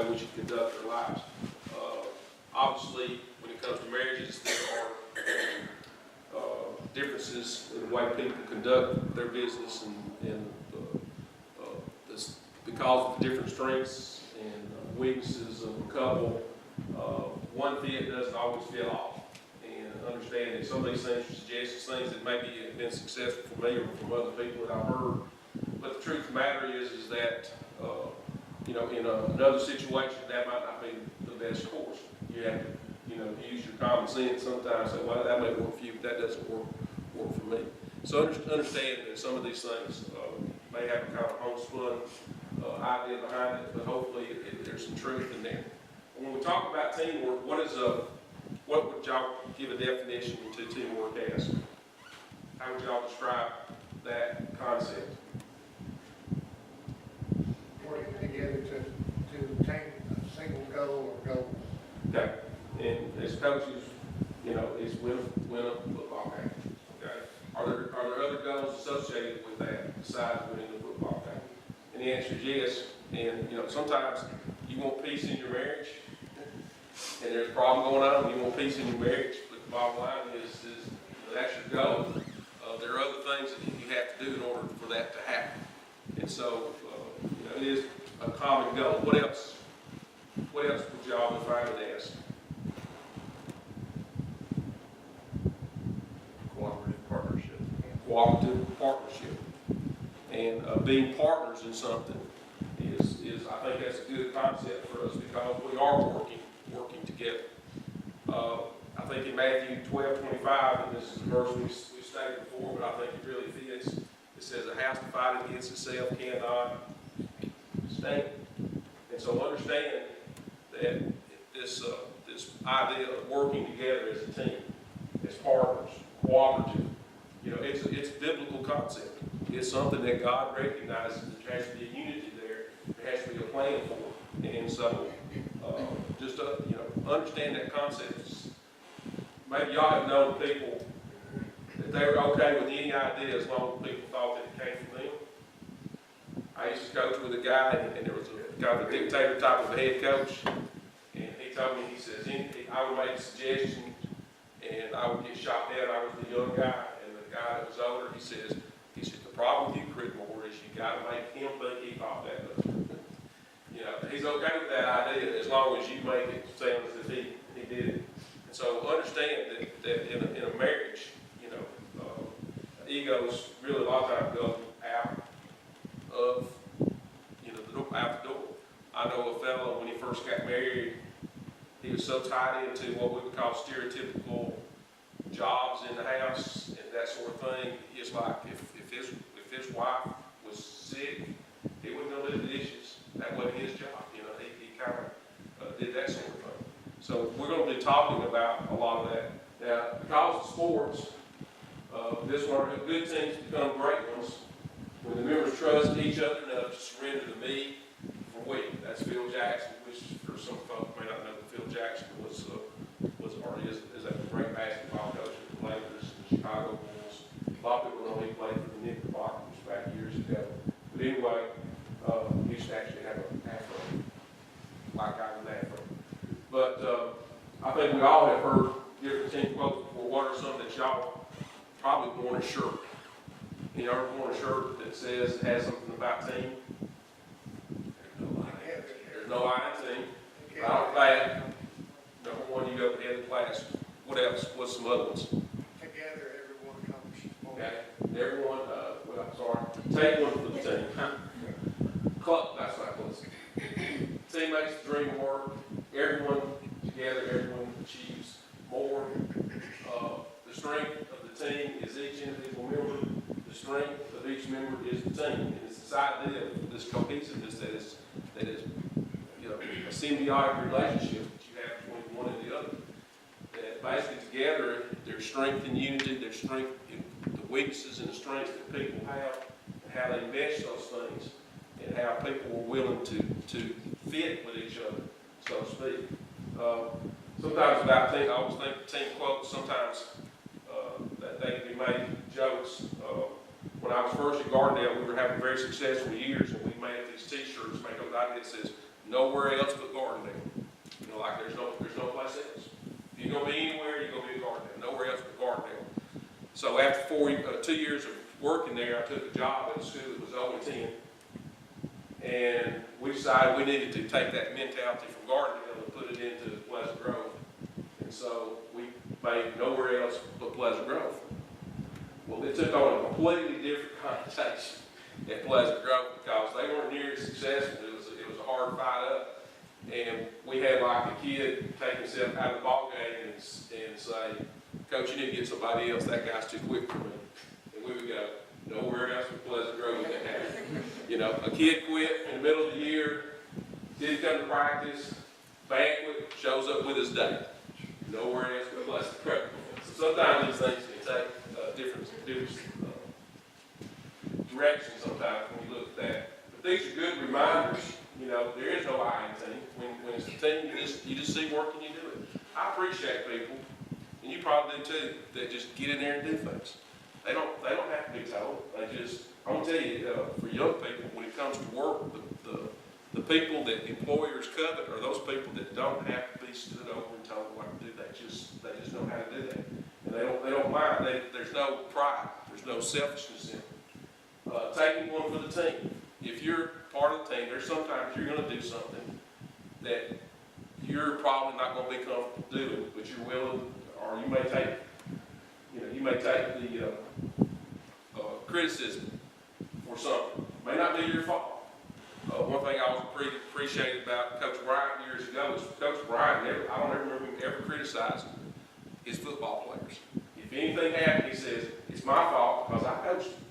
way we should conduct our lives. Obviously, when it comes to marriages, there are differences in the way people conduct their business, and this, because of the different strengths and weaknesses of a couple, one fit doesn't always fit all. And understand that some of these things are suggestions, things that maybe have been successful for me or from other people that I've heard. But the truth of the matter is that you know, in another situation, that might not be the best course. You have to, you know, use your common sense sometimes. Say, well, that may work for you, but that doesn't work for me. So understand that some of these things may have a kind of homespun idea behind it, but hopefully there's some truth in there. When we talk about teamwork, what would y'all give a definition to teamwork as? How would y'all describe that concept? Working together to attain a single goal or goals. Okay. And as coaches, you know, it's win a football game. Okay. Are there other goals associated with that besides winning the football game? And the answer is yes. And you know, sometimes you want peace in your marriage, and there's a problem going on. You want peace in your marriage, but the bottom line is you know, that's your goal. There are other things that you have to do in order for that to happen. And so, you know, it is a common goal. What else? What else would y'all define it as? Cooperative partnership. Cooperative partnership. And being partners in something is I think that's a good concept for us because we are working together. I think in Matthew 12:25, and this is a verse we stated before, but I think it really fits. It says, "A house divided against itself cannot stand." And so understand that this idea of working together as a team, as partners, cooperative, you know, it's a biblical concept. It's something that God recognizes. There has to be a unity there. There has to be a plan for it. And so, just you know, understand that concept. Maybe y'all have known people that they were okay with any idea as long as people thought that it came from them. I used to coach with a guy, and there was a kind of a dictator type of a head coach, and he told me, he says, I would make suggestions, and I would get shot down. I was the young guy, and the guy that was older, he says, the problem with you, Pridmore, is you got to make him think he thought that way. You know, he's okay with that idea as long as you make it sound as if he did it. And so understand that in a marriage, you know, egos really a lot of times go out of, you know, out the door. I know a fellow, when he first got married, he was so tied into what we would call stereotypical jobs in the house and that sort of thing. It's like if his wife was sick, he wasn't going to do the dishes. That wasn't his job. You know, he kind of did that sort of thing. So we're going to be talking about a lot of that. Now, because of sports, this one, good teams become great ones when the members trust each other enough to surrender to me for we. That's Phil Jackson, which for some folks may not know that Phil Jackson was or is a great basketball coach at the Lakers and the Chicago Bulls. A lot of people know he played for the Knickerbockers back years ago. But anyway, he used to actually have an afro, like I was afro. But I think we all have heard different team quotes before. What are some that y'all probably worn a shirt? You know, ever worn a shirt that says it has something about team? There's no I in team. Right off the bat, number one, you go ahead of the class. What else? What's some other ones? Together, everyone accomplishes more. Okay. Everyone, well, I'm sorry. Take one for the team. Club, that's not close. Teammates, dream work. Everyone together, everyone achieves more. The strength of the team is each individual member. The strength of each member is the team. And it's this idea of this cohesiveness that is, you know, a symbiotic relationship that you have between one and the other. That basically together, there's strength in unity, there's strength in the weaknesses and the strengths that people have, and how they mesh those things, and how people are willing to fit with each other, so to speak. Sometimes about I always think team quotes, sometimes that they can be made jokes. When I was first at Gardendale, we were having very successful years, and we made these t-shirts, make up the idea that says, nowhere else but Gardendale. You know, like there's no place else. If you're gonna be anywhere, you're gonna be at Gardendale. Nowhere else but Gardendale. So after 2 years of working there, I took a job at a school that was only 10. And we decided we needed to take that mentality from Gardendale and put it into Pleasant Grove. And so we made nowhere else but Pleasant Grove. Well, it took on a completely different connotation at Pleasant Grove because they weren't near as successful. It was a hard fight up. And we had like a kid take himself out of the ball game and say, Coach, you need to get somebody else. That guy's too quick for me. And we would go, nowhere else but Pleasant Grove that happened. You know, a kid quit in the middle of the year, didn't come to practice, banquet, shows up with his date. Nowhere else but Pleasant Grove. So sometimes these things can take different directions sometimes when you look at that. But these are good reminders. You know, there is no I in team. When it's a team, you just see work and you do it. I appreciate people, and you probably do too, that just get in there and do things. They don't have to be told. They just, I'm gonna tell you, for young people, when it comes to work, the people that employers covet are those people that don't have to be stood over and told what to do. They just know how to do that, and they don't mind. There's no pride. There's no selfishness in it. Taking one for the team. If you're part of the team, there's sometimes you're going to do something that you're probably not going to be comfortable doing, but you're willing, or you may take the criticism for something. It may not be your fault. One thing I was appreciated about Coach Bryant years ago is Coach Bryant, I don't ever remember him ever criticizing his football players. If anything happened, he says, it's my fault because I coached him.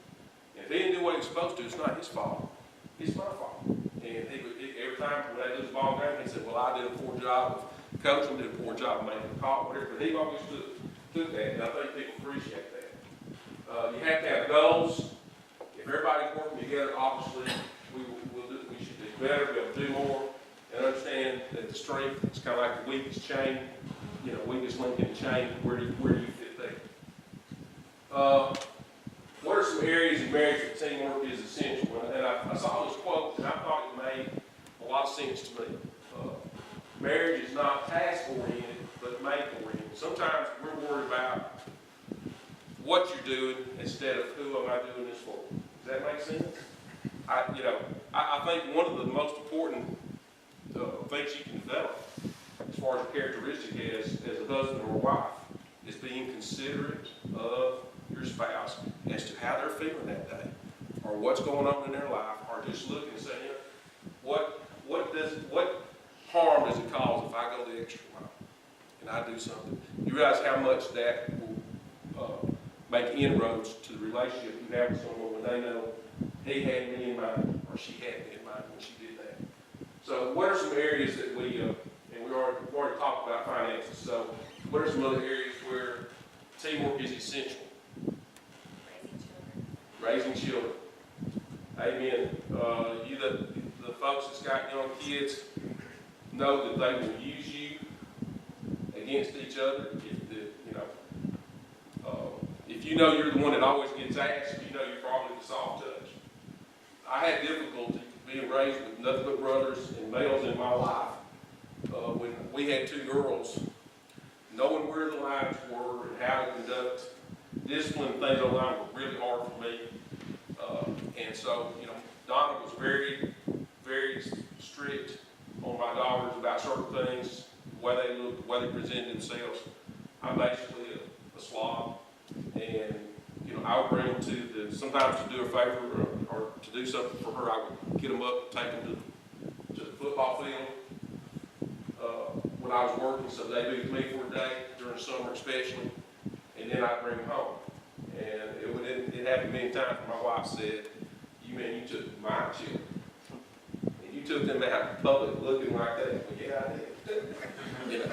If he didn't do what he was supposed to, it's not his fault. It's my fault. And every time when they lose a ball game, he said, well, I did a poor job of coaching, did a poor job of making the call, whatever. But he always took that, and I think people appreciate that. You have to have goals. If everybody's working together, obviously, we should do better, be able to do more, and understand that the strength is kind of like the weakest chain, weakest link in the chain. Where do you fit there? What are some areas in marriage that teamwork is essential? And I saw this quote, and I thought it made a lot of sense to me. Marriage is not task-oriented, but mate-oriented. Sometimes we're worried about what you're doing instead of who am I doing this for. Does that make sense? I think one of the most important things you can develop as far as a characteristic as a husband or a wife is being considerate of your spouse as to how they're feeling that day, or what's going on in their life, or just looking and saying, what harm does it cause if I go the extra mile and I do something? You realize how much that will make inroads to the relationship you have with someone when they know he had me in mind or she had me in mind when she did that. So what are some areas that we've already talked about finances, so what are some other areas where teamwork is essential? Raising children. Amen. The folks that's got young kids know that they will use you against each other. If you know you're the one that always gets asked, you know you're probably the soft touch. I had difficulty being raised with nothing but brothers and males in my life. When we had 2 girls, knowing where the lines were and how to conduct discipline and things online were really hard for me. And so, Donna was very, very strict on my daughters about certain things, the way they looked, the way they presented themselves. I'm basically a slob. And, I would bring them sometimes to do a favor or to do something for her. I would get them up, take them to the football field when I was working, so they'd be with me for a day, during the summer especially, and then I'd bring them home. And it happened many times where my wife said, you mean you took my children? And you took them out in public looking like that? Well, yeah, I did.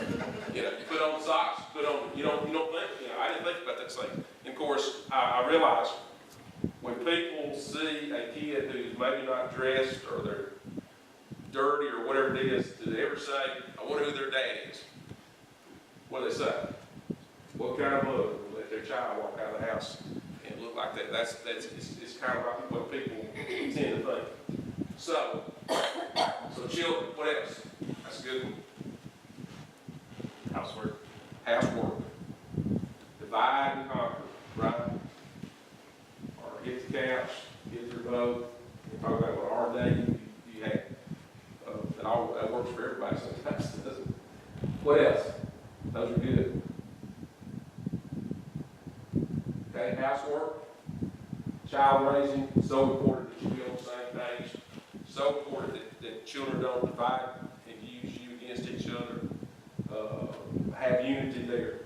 You put on socks, you don't think, I didn't think about that thing. And of course, I realized when people see a kid who's maybe not dressed or they're dirty or whatever it is, do they ever say, I wonder who their dad is? What do they say? What kind of mother would let their child walk out of the house and look like that? It's kind of like what people tend to think. So So children, what else? That's a good one. Housework. Housework. Divide and conquer, right? Or get the couch, get your boat. You talk about what hard day you had. That works for everybody sometimes, doesn't it? What else? Those are good. Okay, housework, child raising, so important that you be on the same page. So important that children don't divide and use you against each other. Have unity there,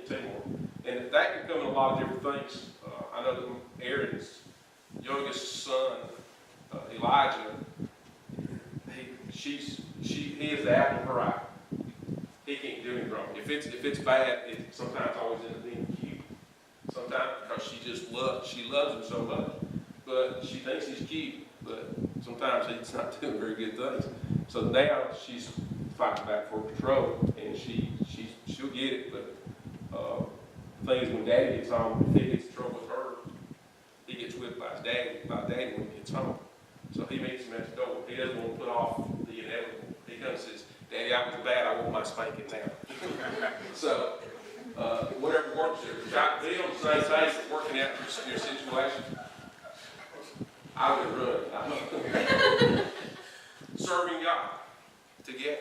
teamwork. And that can come in a lot of different things. I know that Aaron's youngest son, Elijah, he is the apple of her eye. He can't do anything wrong. If it's bad, it sometimes always ends up being cute. Sometimes because she loves him so much, but she thinks he's cute. But sometimes he's not doing very good things. So now she's fighting back for control, and she'll get it. But the thing is, when Daddy gets home, if he gets in trouble with her, he gets whipped by Daddy when he gets home. So he meets him at the door. He doesn't want to put off the inevitable. He comes and says, "Daddy, I was bad. I want my spanking now." So whatever works there. Try to be on the same page for working out your situation. I would run. Serving God together.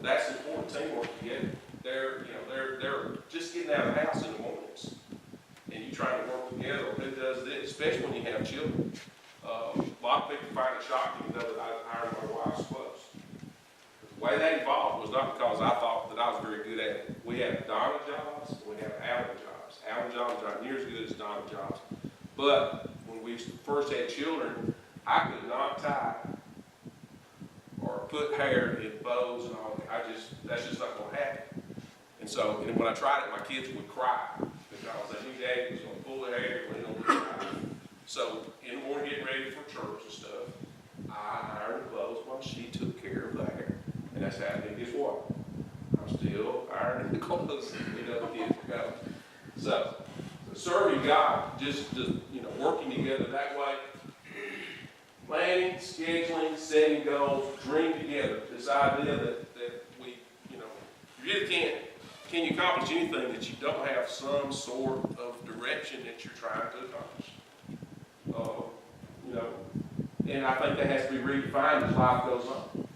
That's important. Teamwork together. They're just getting out of the house in the mornings, and you trying to work together. Who does this? Especially when you have children. A lot of people find it shocking to know that I ironed my wife's clothes. The way that evolved was not because I thought that I was very good at it. We have Donna jobs, we have Alan jobs. Alan jobs aren't near as good as Donna jobs. But when we first had children, I could not tie or put hair in bows and all that. That's just not going to happen. And so, when I tried it, my kids would cry because they knew Daddy was going to pull their hair when he don't look right. So, in the morning getting ready for church and stuff, I ironed the clothes while she took care of the hair. And that's how I did. Guess what? I'm still ironing the clothes, the kids go. So, serving God, just working together that way. Planning, scheduling, setting goals, dream together. This idea that we, you really can't. Can you accomplish anything that you don't have some sort of direction that you're trying to accomplish? And I think that has to be redefined as life goes on.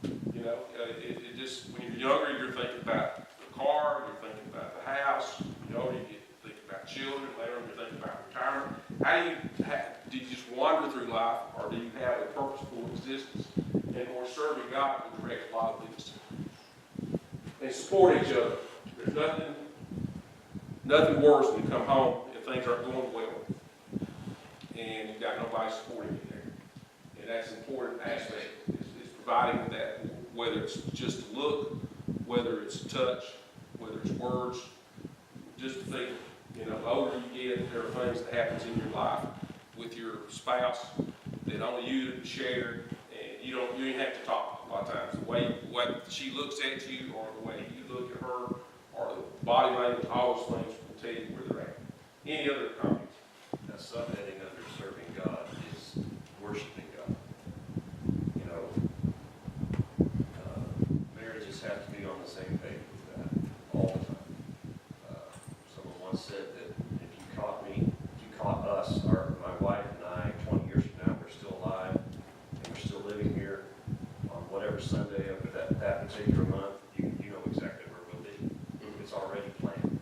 It just, when you're younger, you're thinking about the car, you're thinking about the house. You think about children. Later on, you're thinking about retirement. Do you just wander through life, or do you have a purposeful existence? And more serving God will direct a lot of things. They support each other. There's nothing worse than to come home and things aren't going well, and you've got nobody supporting you there. And that's an important aspect, is providing that, whether it's just a look, whether it's touch, whether it's words. Just to think, the older you get, there are things that happens in your life with your spouse that only you share, and you don't have to talk a lot of times. The way what she looks at you, or the way you look at her, or the body language, all those things will tell you where they're at. Any other comments? Now, subheading under serving God is worshiping God. Marriages have to be on the same page with that all the time. Someone once said that if you caught us, my wife and I, 20 years from now, we're still alive, and we're still living here on whatever Sunday of that particular month, you know exactly where we'll be. It's already planned.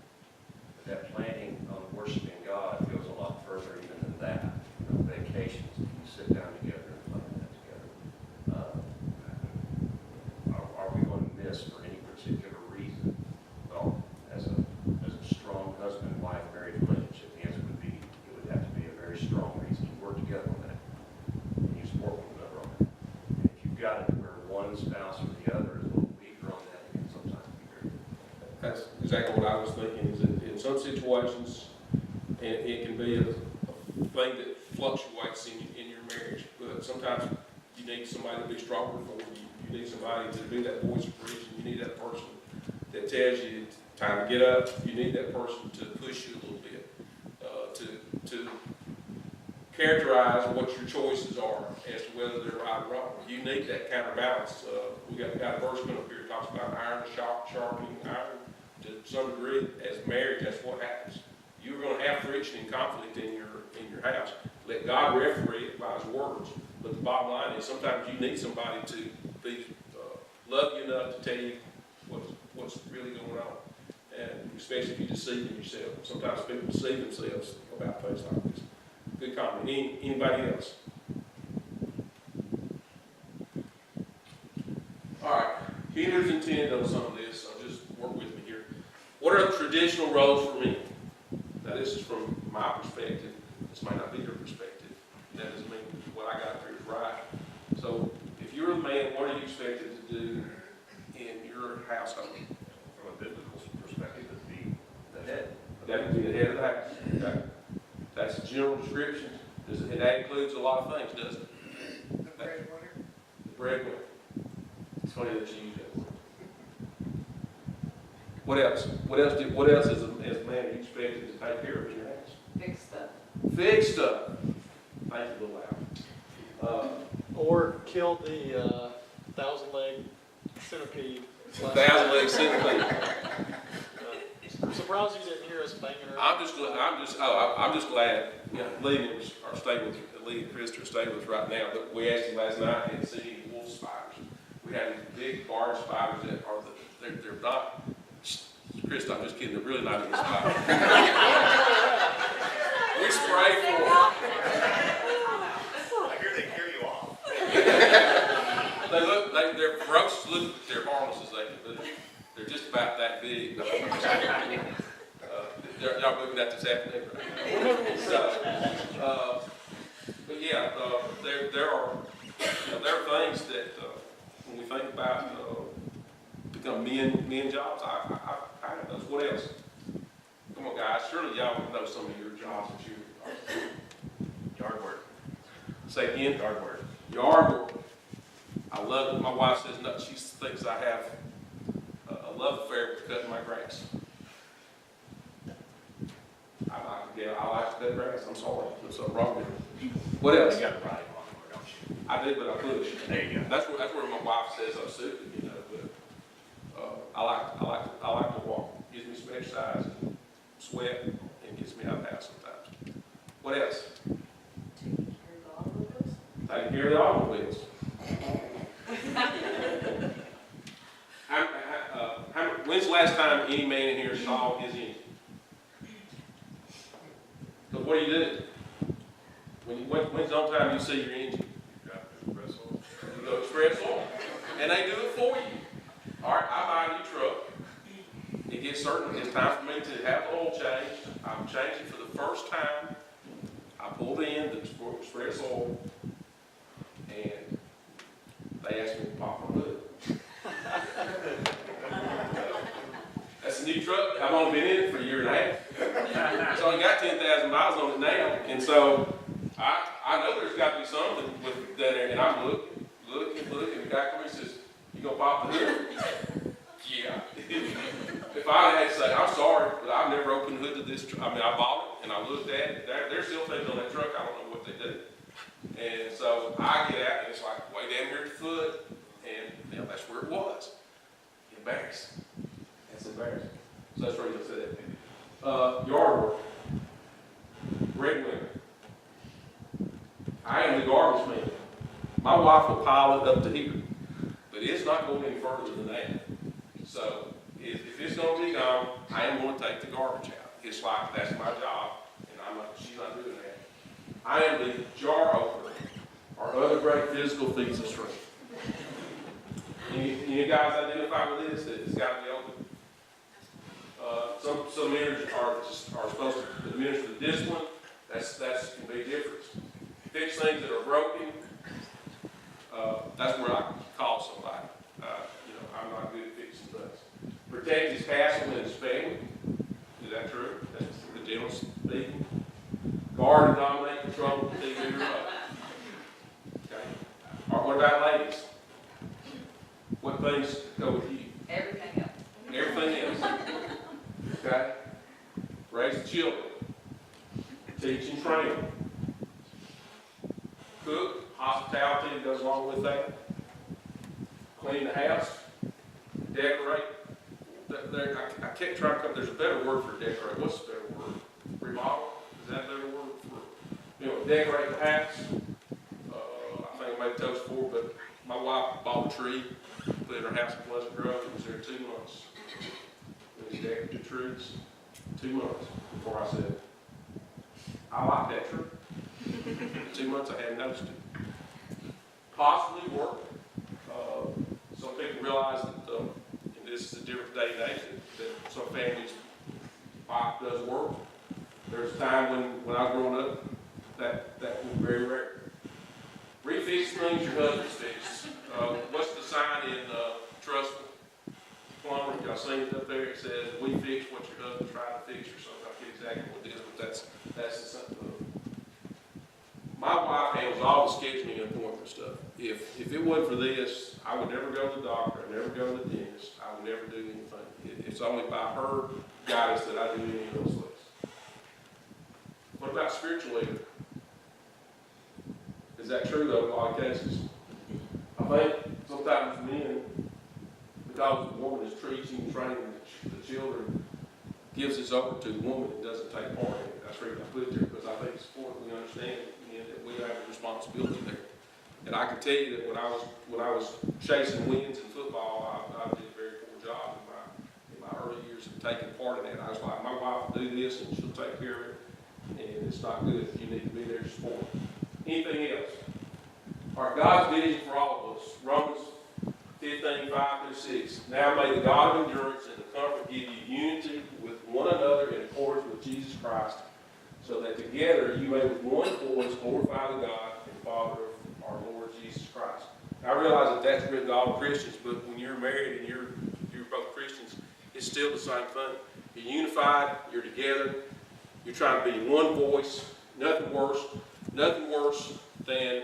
But that planning on worshiping God goes a lot further even than that. Vacations, you sit down together and plan that together. Are we going to miss for any particular reason? Well, as a strong husband-wife marriage relationship, the answer would be it would have to be a very strong reason. You work together on that, and you support one another on that. And if you've got it where one spouse or the other is a little weaker on that, it can sometimes be very difficult. That's exactly what I was thinking, is that in some situations, it can be a thing that fluctuates in your marriage, but sometimes you need somebody to be stronger for you. You need somebody to be that voice of reason. You need that person that tells you it's time to get up. You need that person to push you a little bit, to characterize what your choices are as to whether they're right or wrong. You need that counterbalance. We got a verse coming up here that talks about iron sharpening iron to some degree. As marriage, that's what happens. You're going to have friction and conflict in your house. Let God referee it by His words. But the bottom line is sometimes you need somebody to be love you enough to tell you what's really going on. And especially if you're deceiving yourself. Sometimes people deceive themselves about things like this. Good comment. Anybody else? All right. Here's intended on some of this. So just work with me here. What are traditional roles for men? Now this is from my perspective. This might not be your perspective. That doesn't mean what I got here is right. So if you're a man, what are you expected to do in your household? From a biblical perspective, it'd be the head. That would be the head of the house. Okay. That's a general description. That includes a lot of things, doesn't it? The breadwinner. The breadwinner. It's funny that you use that word. What else? What else as a man are you expected to take care of in your house? Fix stuff. Fix stuff. Thank you, little Al. Or kill the 1,000-leg centipede. 1,000-leg centipede. I'm surprised you didn't hear us banging her. I'm just glad. You know, Lee and Krista are staying with us right now. But we asked him last night if he had seen any wolf spiders. We have these big barn spiders that are they're not. Krista, I'm just kidding. They're really not any spiders. We spray for them. I hear they carry you off. They're ferocious. Look, they're harmless as they can be. They're just about that big. Y'all moving that this afternoon, right? So, but yeah, there are things that when we think about become men jobs, I have those. What else? Come on, guys. Surely y'all know some of your jobs that you Yard work. say again. Yard work. Yard work. I love it. My wife says no. She thinks I have a love affair with cutting my grass. I like to cut grass. I'm sorry. There's something wrong with it. What else? You got to ride lawnmower, don't you? I do, but I push. There you go. That's where my wife says I'm stupid, you know. But I like to walk. Gives me some exercise, and sweat, and gets me out of the house sometimes. What else? Taking care of the automobiles. When's the last time any man in here saw his engine? Because what do you do? When's the only time you see your engine? You go to Express Oil. You go to Express Oil, and they do it for you. All right, I buy a new truck. It gets certain. It's time for me to have the oil changed. I'm changing for the first time. I pulled in the Express Oil, and they asked me to pop my hood. That's a new truck. I've only been in it for a year and a half. It's only got 10,000 miles on it now, and so I know there's got to be something with that there. And I'm looking, and the guy comes and says, "You gonna pop the hood?" Yeah. If I had to say, I'm sorry, but I've never opened the hood to this truck. I mean, I bought it and I looked at it. There's still things on that truck. I don't know what they do. And so I get out and it's like way down here at the foot, and you know, that's where it was. Embarrassing. That's embarrassing. So that's where you say that. Yard work. Breadwinner. I am the garbage man. My wife will pile it up to here, but it's not going any further than that. So if it's going to be gone, I am going to take the garbage out. It's like that's my job, and she's not doing that. I am the jar opener, or other great physical feats of strength. You guys identify with this? That it's got to be open. Some ministers are supposed to administer the discipline. That's can be different. Fix things that are broken. That's where I can call somebody. I'm not good at fixing things. Protect his castle and his family. Is that true? That's the general speaking. Guard and dominate, control, protect everybody. Okay. All right, what about ladies? What things go with you? Everything else. Everything else. Okay? Raise the children. Teach and train them. goes along with that. Clean the house, decorate. I kept trying to come, there's a better word for decorate. What's the better word? Remodel? Is that a better word for, decorate the house? I think I made toast for, but my wife bought a tree, put it in her house in Pleasant Grove. It was there 2 months. We decorated the trees 2 months before I said, I like that tree. In 2 months I hadn't noticed it. Possibly work. Some people realize that, and this is a different day and age, that some families' wife does work. There's a time when I was growing up, that was very rare. Refix things your husband's fixed. What's the sign in Trustful Plumber? Y'all seen it up there? It says, we fix what your husband tried to fix or something. I forget exactly what it is, but that's the something. My wife handles all the scheduling and appointment stuff. If it wasn't for this, I would never go to the doctor, I'd never go to the dentist, I would never do anything. It's only by her guidance that I do any of those things. What about spiritual leader? Is that true though in a lot of cases? I think sometimes men, because the woman is teaching and training the children, gives this over to the woman and doesn't take part in it. That's the reason I put it there, because I think it's important we understand that we have a responsibility there. And I can tell you that when I was chasing wins in football, I did a very poor job in my early years of taking part in that. I was like, my wife will do this and she'll take care of it, and it's not good if you need to be there to support. Anything else? All right, God's vision for all of us. Romans 15:5-6. Now may the God of endurance and the comfort give you unity with one another in accordance with Jesus Christ, so that together you may with one voice glorify the God and Father of our Lord Jesus Christ. Now, I realize that that's written to all Christians, but when you're married and you're both Christians, it's still the same thing. You're unified, you're together, you're trying to be one voice. Nothing worse than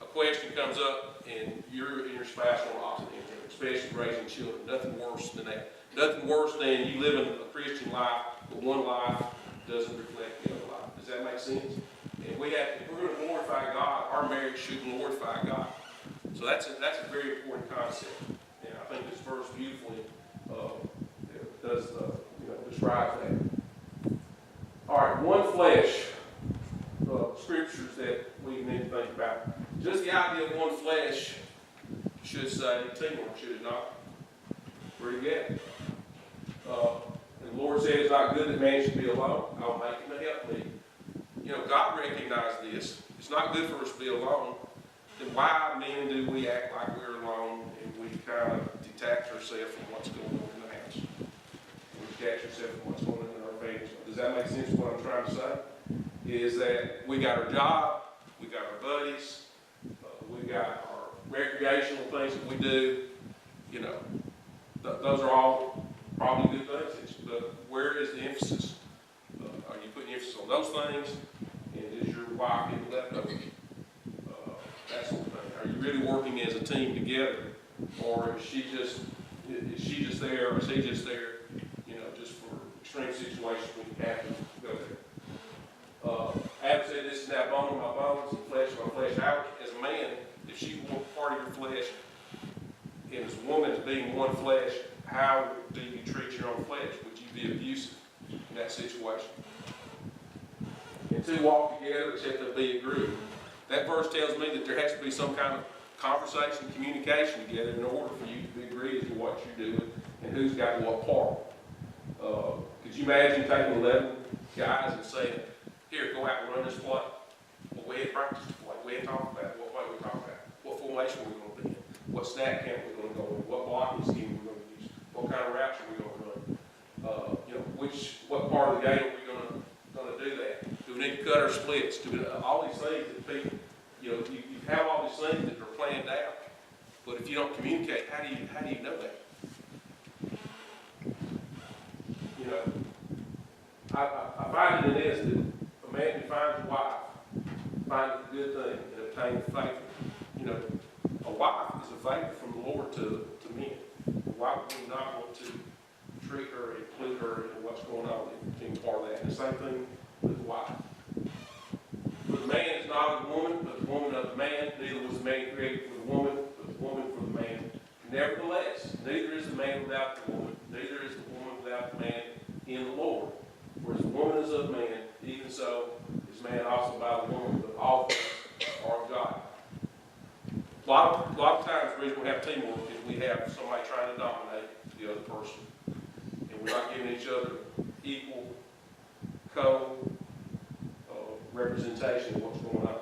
a question comes up and you're in your spouse on opposite end, especially raising children. Nothing worse than that. Nothing worse than you living a Christian life, but one life doesn't reflect the other life. Does that make sense? And if we're going to glorify God, our marriage should glorify God. So that's a very important concept. And I think this verse beautifully does describe that. All right, one flesh. Scriptures that we need to think about. Just the idea of one flesh should say teamwork, should it not? Where you at? And the Lord said it's not good that man should be alone. I'll make him a helpmeet. God recognized this. It's not good for us to be alone. Then why, men, do we act like we're alone and we kind of detach ourselves from what's going on in the house? We detach ourselves from what's going on in our families. Does that make sense what I'm trying to say? Is that we got our job, we got our buddies, we got our recreational things that we do. Those are all probably good things. But where is the emphasis? Are you putting emphasis on those things? And is your wife getting leftovers? That sort of thing. Are you really working as a team together, or is she just there, or is he just there? Just for extreme situations when you have to go there. Adam said, this is now bone of my bones and flesh of my flesh. How, as a man, if she were part of your flesh, and as a woman as being one flesh, how do you treat your own flesh? Would you be abusive in that situation? And two walk together except they be agreed. That verse tells me that there has to be some kind of conversation, communication together in order for you to be agreed as to what you're doing and who's got what part. Could you imagine taking 11 guys and saying, here, go out and run this play. Well, we had practice the play. We had talked about it. What play we talked about? What formation we're going to be in? What snack camp we're going to go in? What blocking scheme we're going to use? What kind of routes are we going to run? What part of the game are we going to do that? Do we need to cut our splits? All these things that people, you have all these things that are planned out. But if you don't communicate, how do you know that? I find it in this that a man who finds a wife finds a good thing and obtains favor. A wife is a favor from the Lord to men. A wife would not want to treat her, include her in what's going on, being part of that. And the same thing with the wife. For the the man is not of the woman, but the woman of the man. Neither was the man created for the woman, but the woman for the man. Nevertheless, neither is the man without the woman, neither is the woman without the man in the Lord. For as the woman is of man, even so is man also by the woman, but all things are of God. A lot of times the reason we have teamwork is we have somebody trying to dominate the other person. And we're not giving each other equal representation of what's going on.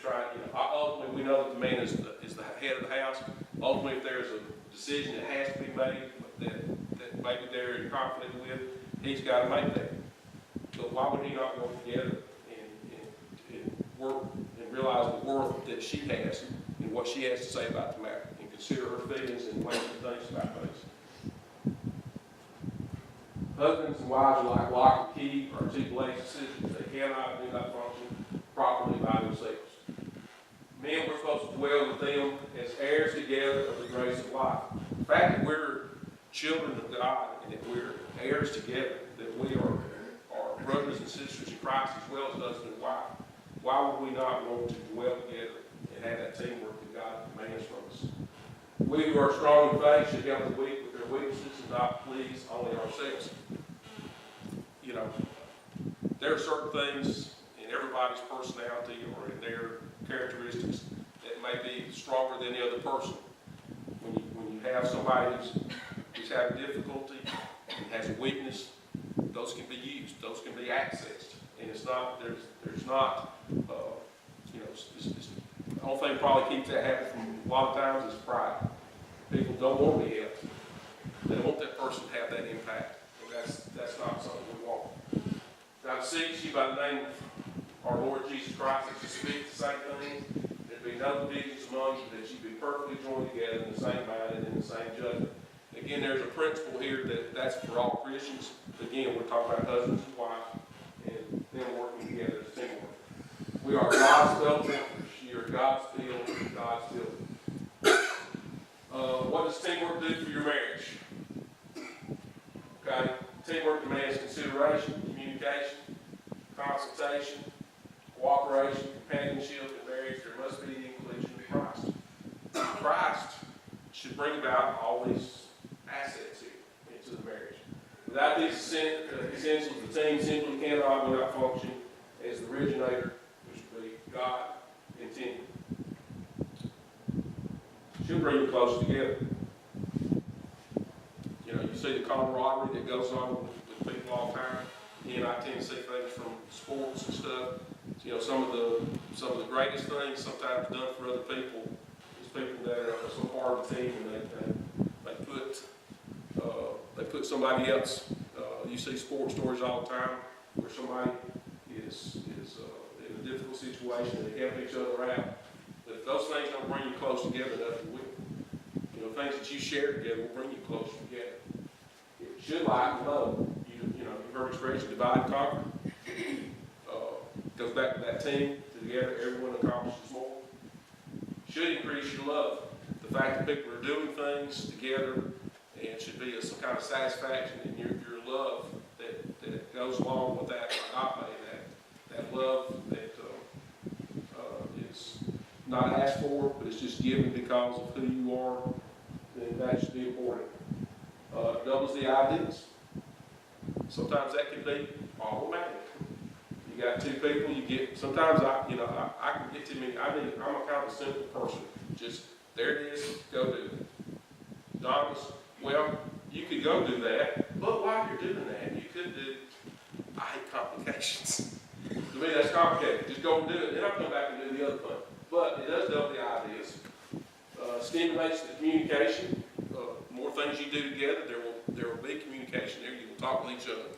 And ultimately, we know that the man is the head of the house. Ultimately, if there's a decision that has to be made that maybe they're in conflict with, he's got to make that. But why would he not work together and work and realize the worth that she has and what she has to say about the matter, and consider her feelings and ways and things about things? Husbands and wives are like lock and key, or two blades of scissors. They cannot do that function properly by themselves. Men, we're supposed to dwell with them as heirs together of the grace of life. The fact that we're children of God and that we're heirs together, that we are brothers and sisters in Christ as well as husband and wife, why would we not want to dwell together and have that teamwork that God demands from us? We who are strong in faith should help the weak with their weaknesses and not please only ourselves. You know, there are certain things in everybody's personality or in their characteristics that may be stronger than the other person. When you have somebody who's having difficulty and has a weakness, those can be used, those can be accessed, and it's not there's not the whole thing probably keeps that happening from a lot of times is pride. People don't want to be helped. They want that person to have that impact, and that's not something we want. God seeks you by the name of our Lord Jesus Christ that you speak the same thing. There be no divisions among you, that you be perfectly joined together in the same mind and in the same judgment. Again, there's a principle here that's for all Christians. Again, we're talking about husbands and wives and them working together as teamwork. We are God's fellow workers. You are God's field, God's field. What does teamwork do for your marriage? Okay, teamwork demands consideration, communication, consultation, cooperation, companionship in marriage. There must be the inclusion of Christ. Christ should bring about all these assets here into the marriage. Without these essentials, the team simply cannot will not function as the originator, which would be God, intended. She'll bring you close together. You know, you see the camaraderie that goes on with people all the time. Again, I tend to see things from sports and stuff. You know, some of the greatest things sometimes done for other people is people that are so part of the team, and they put somebody else. You see sports stories all the time where somebody is in a difficult situation, they help each other out. But if those things don't bring you close together, nothing will. You know, things that you share together will bring you closer together. It should like and love. You know, you've heard expression divide and conquer. Goes back to that team. Together, everyone accomplishes more. Should increase your love. The fact that people are doing things together and should be some kind of satisfaction in your love that goes along with that that love that is not asked for, but it's just given because of who you are, then that should be important. Doubles the ideas. Sometimes that can be problematic. You got two people, sometimes I can get too many. I'm a kind of a simple person. Just, there it is, go do it. Donna's, well, you could go do that, but while you're doing that, you could do, I hate complications. To me, that's complicated. Just go and do it, then I'll come back and do the other thing. But it does double the ideas. Stimulates the communication. More things you do together, there will be communication there. You will talk with each other.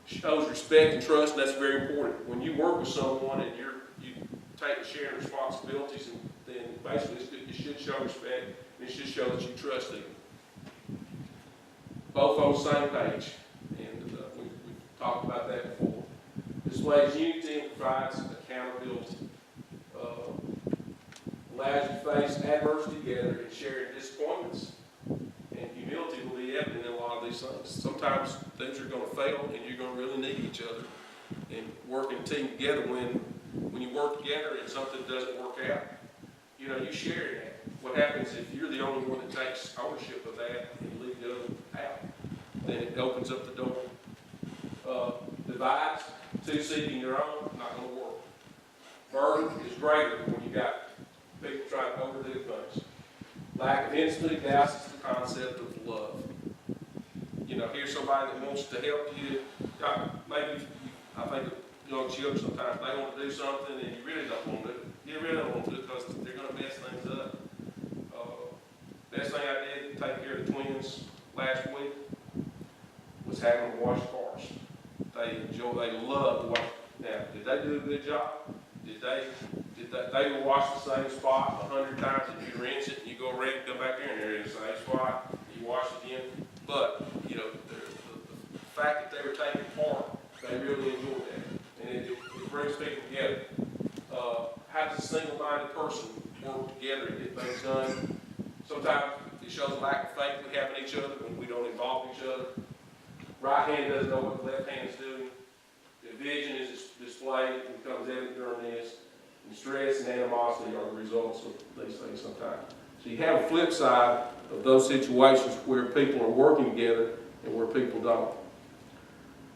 Shows respect and trust, and that's very important. When you work with someone and you take sharing responsibilities, and then basically it should show respect, and it should show that you trust them. Both on the same page, and we've talked about that before. Displays unity and provides accountability. Allows you to face adversity together and share disappointments. And humility will be evident in a lot of these things. Sometimes things are going to fail, and you're going to really need each other. And working a team together when when you work together and something doesn't work out, you know, you share that. What happens if you're the only one that takes ownership of that and you leave the other out? Then it opens up the door. Divides, two seeking their own, not gonna work. Burden is greater when you got people trying to overdo things. Lack of intimacy douses the concept of love. You know, here's somebody that wants to help you. Maybe, I think of young children sometimes, they want to do something and you really don't want to do it. You really don't want to do it because they're going to mess things up. Best thing I did to take care of the twins last week was having them wash cars. They love to wash. Now, did they do a good job? They will wash the same spot 100 times and you rinse it and you go around and come back there and they're in the same spot, you wash it again. But, you know, the fact that they were taking part, they really enjoyed that. And it brings people together. How does a single-minded person work together and get things done? Sometimes it shows a lack of faith we have in each other when we don't involve each other. Right hand doesn't know what the left hand is doing. Division is displayed and becomes evident during this. And stress and animosity are the results of these things sometimes. So you have a flip side of those situations where people are working together and where people don't.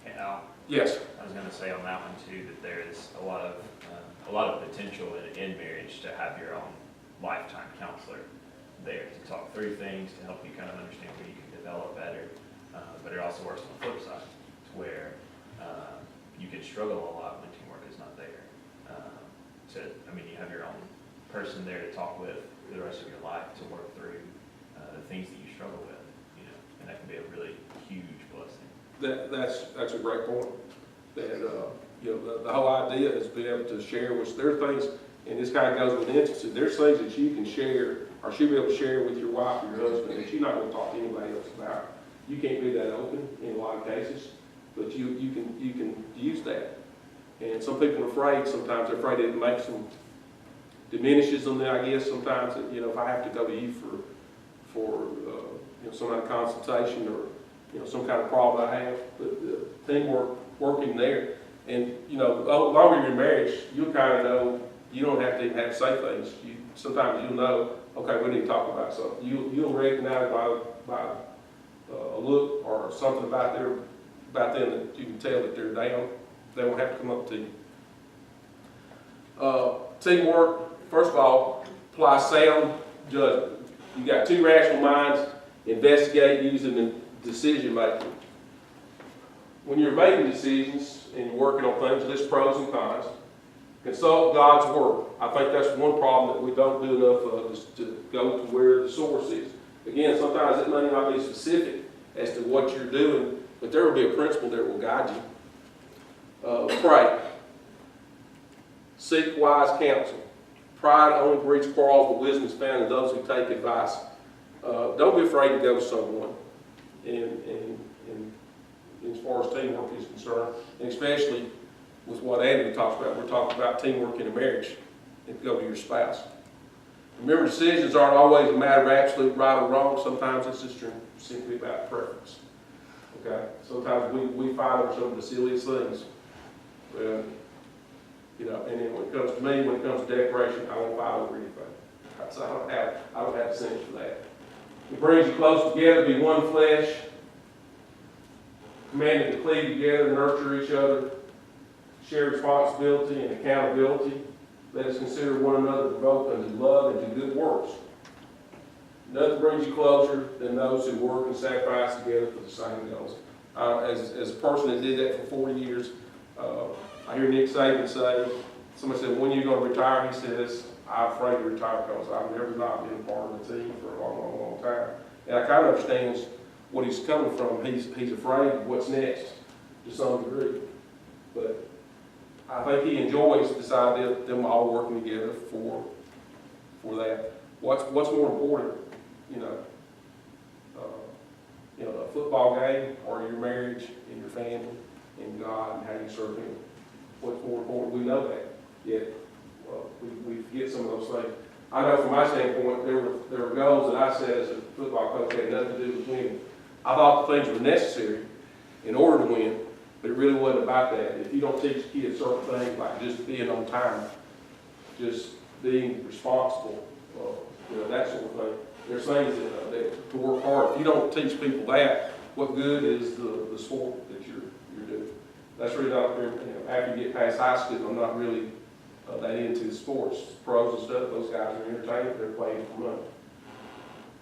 And Al, Yes. I was going to say on that one too that there is a lot of potential in marriage to have your own lifetime counselor there to talk through things, to help you kind of understand where you can develop better. But it also works on the flip side, to where you can struggle a lot when teamwork is not there. You have your own person there to talk with for the rest of your life to work through the things that you struggle with, you know, and that can be a really huge blessing. That's a great point. That the whole idea is being able to share with. There are things, and this kind of goes with intimacy. There's things that you can share, or should be able to share with your wife or your husband that you're not going to talk to anybody else about. You can't be that open in a lot of cases, but you can use that. And some people are afraid. Sometimes they're afraid it makes them diminishes them. I guess sometimes if I have to go to you for some kind of consultation or some kind of problem I have, but teamwork, working there, and the longer you're in marriage, you'll kind of know. You don't have to even have to say things. Sometimes you'll know. Okay, we need to talk about something. You'll recognize by a look or something about them that you can tell that they're down. They won't have to come up to you. Teamwork, first of all, apply sound judgment. You got two rational minds, investigate using the decision making. When you're making decisions and you're working on things, list pros and cons. Consult God's Word. I think that's one problem that we don't do enough of, is to go to where the source is. Again, sometimes it may not be specific as to what you're doing, but there will be a principle that will guide you. Pray. Seek wise counsel. Pride only breeds quarrels, but wisdom is found in those who take advice. Don't be afraid to go to someone, and as far as teamwork is concerned, and especially with what Andrew talks about. We're talking about teamwork in a marriage, and go to your spouse. Remember, decisions aren't always a matter of absolute right or wrong. Sometimes it's just simply about preference. Okay? Sometimes we fight over some of the silliest things. And then when it comes to me, when it comes to decoration, I won't fight over anything. So I don't have the sense for that. It brings you close together, be one flesh, commanded to cleave together, nurture each other, share responsibility and accountability. Let us consider one another devoted unto love and to good works. Nothing brings you closer than those who work and sacrifice together for the same goals. As a person that did that for 40 years, I hear Nick Saban say, somebody said, when are you going to retire? He says, I'm afraid to retire because I've never not been part of the team for a long, long, long time. And I kind of understand what he's coming from. He's afraid of what's next to some degree. But I think he enjoys this idea of them all working together for that. What's more important, a football game or your marriage and your family and God and how you serve Him? What's more important? We know that. Yet we forget some of those things. I know from my standpoint, there were goals that I set as a football coach that had nothing to do with winning. I thought the things were necessary in order to win, But it really wasn't about that. If you don't teach kids certain things, like just being on time, just being responsible, that sort of thing. There's things that to work hard. If you don't teach people that, what good is the sport that you're doing? That's really not, after you get past high school, I'm not really that into the sports. Pros and stuff, those guys are entertained, they're playing for money.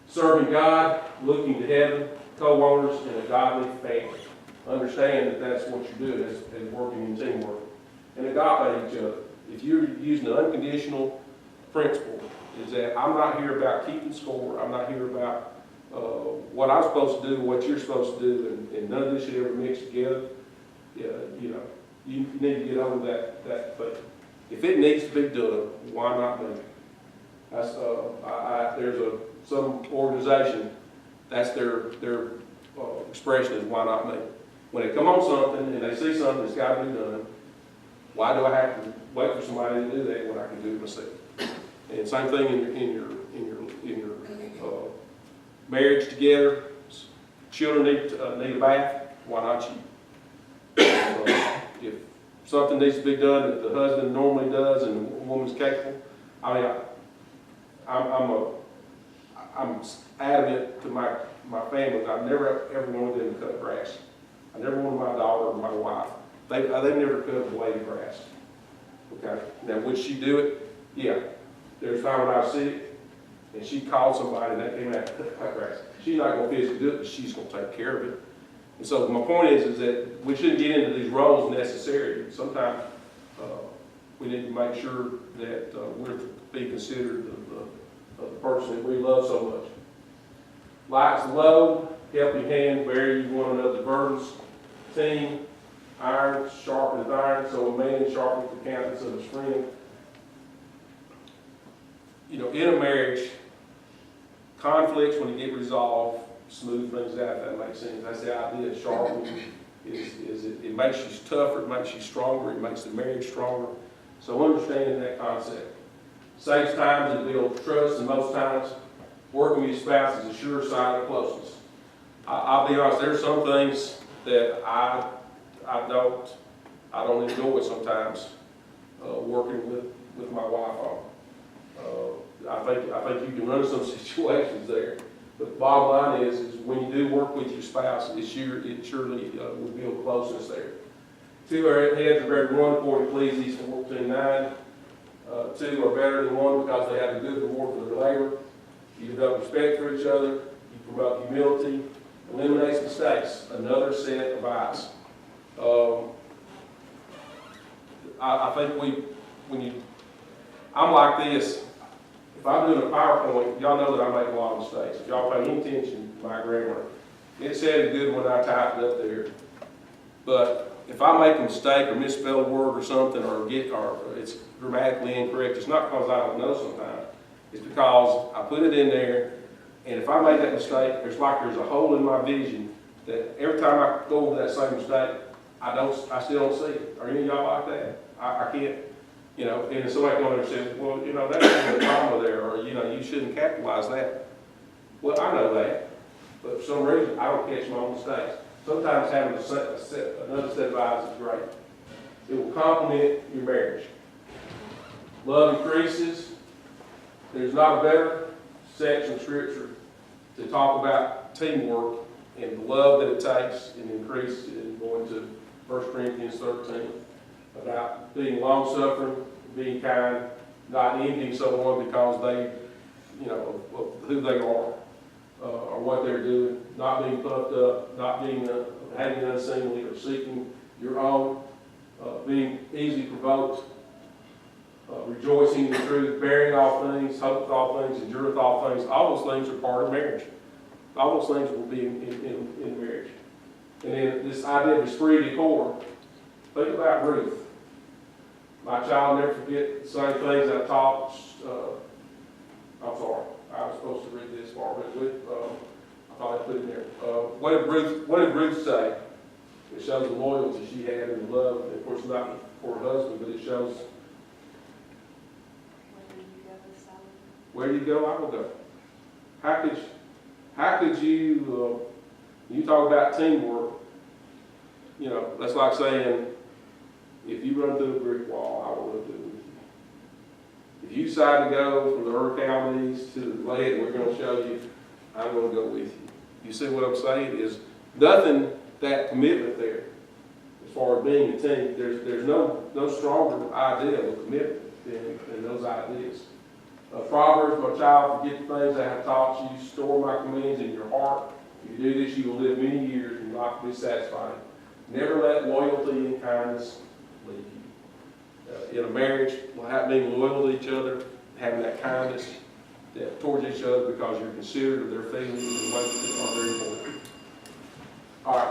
Serving God, looking to heaven, co-owners in a godly family. Understand that that's what you're doing as working in teamwork. And agape each other. If you're using an unconditional principle, is that I'm not here about keeping score. I'm not here about what I'm supposed to do, what you're supposed to do, and none of this should ever mix together. Yeah, you need to get over that. But if it needs to be done, why not me? That's there's some organization that's their expression is why not me. When they come on something and they see something that's got to be done, why do I have to wait for somebody to do that when I can do it myself? And same thing in your marriage together. Children need a bath. Why not you? If something needs to be done that the husband normally does and the woman's capable, I mean, I'm adamant to my family. I've never ever wanted them to cut grass. I never wanted my daughter or my wife. They never cut a blade of grass. Okay. Now would she do it? Yeah. There's a time when I was sick and she called somebody and they came out to cut grass. She's not going to physically do it, but she's going to take care of it. And so my point is that we shouldn't get into these roles necessarily. Sometimes we need to make sure that we're being considered the person that we love so much. Lights the load, helping hand, bear one another's burdens. Team, iron sharpens iron, so a man sharpens the countenance of his friend. In a marriage, conflicts, when you get resolved, smooth things out, if that makes sense. That's the idea. Sharpening it makes you tougher, it makes you stronger, it makes the marriage stronger. So understanding that concept. Saves times and builds trust, and most times working with your spouse is a sure sign of closeness. I'll be honest, there's some things that I don't enjoy sometimes working with my wife on. I think you can run some situations there. But the bottom line is when you do work with your spouse, it surely will build closeness there. Two heads are better than one, according to Ecclesiastes 14:9. Two are better than one because they have a good reward for their labor. You develop respect for each other. You promote humility. Eliminates mistakes. Another set of eyes. I think I'm like this. If I'm doing a PowerPoint, y'all know that I make a lot of mistakes. If y'all pay any attention to my grammar, it said good when I typed it up there. But if I make a mistake or misspell a word or something, or it's grammatically incorrect, it's not because I don't know sometimes. It's because I put it in there, and if I make that mistake, there's a hole in my vision that every time I go over that same mistake, I still don't see it. Are any of y'all like that? I can't. And somebody comes and says, well, that's a comma there, or, you shouldn't capitalize that. Well, I know that, but for some reason, I don't catch my own mistakes. Sometimes having another set of eyes is great. It will complement your marriage. Love increases. There's not a better section of Scripture to talk about teamwork and the love that it takes and increases in going to 1 Corinthians 13. About being long-suffering, being kind, not envying someone because they, of who they are, or what they're doing, not being puffed up, not being hating unseemly or seeking your own, being easily provoked, rejoicing in the truth, bearing all things, hopeth all things, endureth all things. All those things are part of marriage. All those things will be in marriage. And then this idea of esprit de corps. Think about Ruth. My child will never forget the same things I taught. I'm sorry, I was supposed to read this part, but I thought I put it in there. What did Ruth say? It shows the loyalty she had and the love, and of course not for her husband, but it shows where you go, I will go. How could you talk about teamwork? you know, that's like saying, if you run through a brick wall, I will run through it with you. If you decide to go from the Earl Counties to the lead, we're gonna show you, I'm gonna go with you. You see what I'm saying? Is nothing that commitment there. As far as being a team, there's no stronger idea of commitment than those ideas. Proverbs, my child, forget the things I have taught you, store my commands in your heart. If you do this, you will live many years and life will be satisfying. Never let loyalty and kindness leave you. In a marriage, being loyal to each other, having that kindness towards each other because you're considerate of their feelings and what are very important. All right,